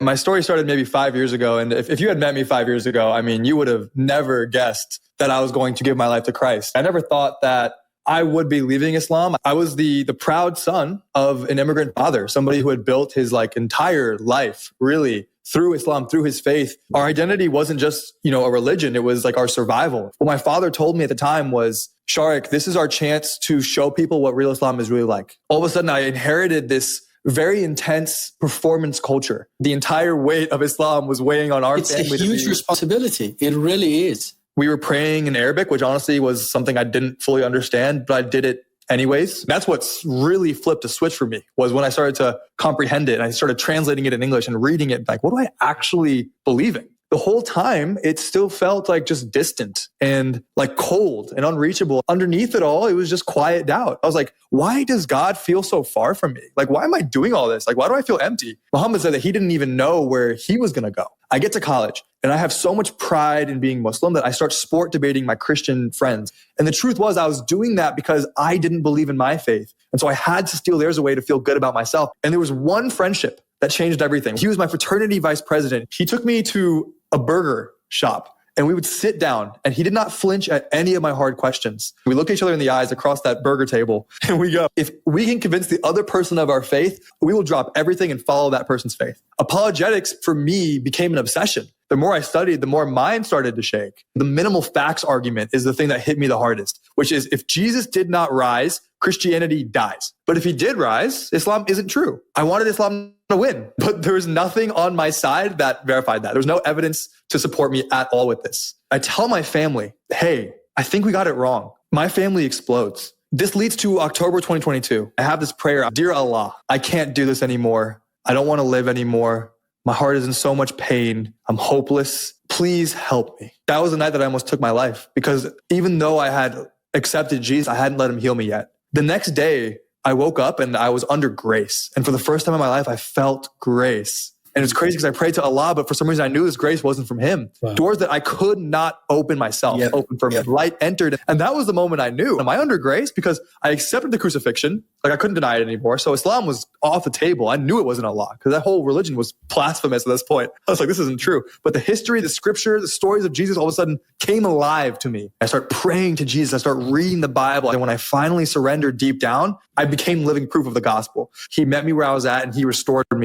My story started maybe 5 years ago. And if you had met me 5 years ago, I mean, you would have never guessed that I was going to give my life to Christ. I never thought that I would be leaving Islam. I was the proud son of an immigrant father, somebody who had built his entire life really through Islam, through his faith. Our identity wasn't just, a religion. It was our survival. What my father told me at the time was, Sharik, this is our chance to show people what real Islam is really like. All of a sudden, I inherited this very intense performance culture. The entire weight of Islam was weighing on our family. It's a huge responsibility. It really is. We were praying in Arabic, which honestly was something I didn't fully understand, but I did it anyways. That's what's really flipped a switch for me, was when I started to comprehend it and I started translating it in English and reading it. What do I actually believe in? The whole time, it still felt just distant and cold and unreachable. Underneath it all, it was just quiet doubt. I was like, why does God feel so far from me? Why am I doing all this? Why do I feel empty? Muhammad said that he didn't even know where he was going to go. I get to college and I have so much pride in being Muslim that I start sport debating my Christian friends. And the truth was, I was doing that because I didn't believe in my faith. And so I had to steal theirs away to feel good about myself. And there was one friendship that changed everything. He was my fraternity vice president. He took me to a burger shop and we would sit down and he did not flinch at any of my hard questions. We look each other in the eyes across that burger table and we go, if we can convince the other person of our faith, we will drop everything and follow that person's faith. Apologetics for me became an obsession. The more I studied, the more mine started to shake. The minimal facts argument is the thing that hit me the hardest, which is if Jesus did not rise, Christianity dies. But if he did rise, Islam isn't true. I wanted Islam to win, but there was nothing on my side that verified that. There was no evidence to support me at all with this. I tell my family, hey, I think we got it wrong. My family explodes. This leads to October 2022. I have this prayer, Dear Allah, I can't do this anymore. I don't want to live anymore. My heart is in so much pain. I'm hopeless. Please help me. That was the night that I almost took my life because even though I had accepted Jesus, I hadn't let him heal me yet. The next day, I woke up and I was under grace. And for the first time in my life, I felt grace. And it's crazy because I prayed to Allah, but for some reason I knew this grace wasn't from him. Wow. Doors that I could not open myself, opened for me. Light entered. And that was the moment I knew. Am I under grace? Because I accepted the crucifixion. I couldn't deny it anymore. So Islam was off the table. I knew it wasn't Allah because that whole religion was blasphemous at this point. I was like, this isn't true. But the history, the scripture, the stories of Jesus all of a sudden came alive to me. I start praying to Jesus. I start reading the Bible. And when I finally surrendered deep down, I became living proof of the gospel. He met me where I was at and he restored me.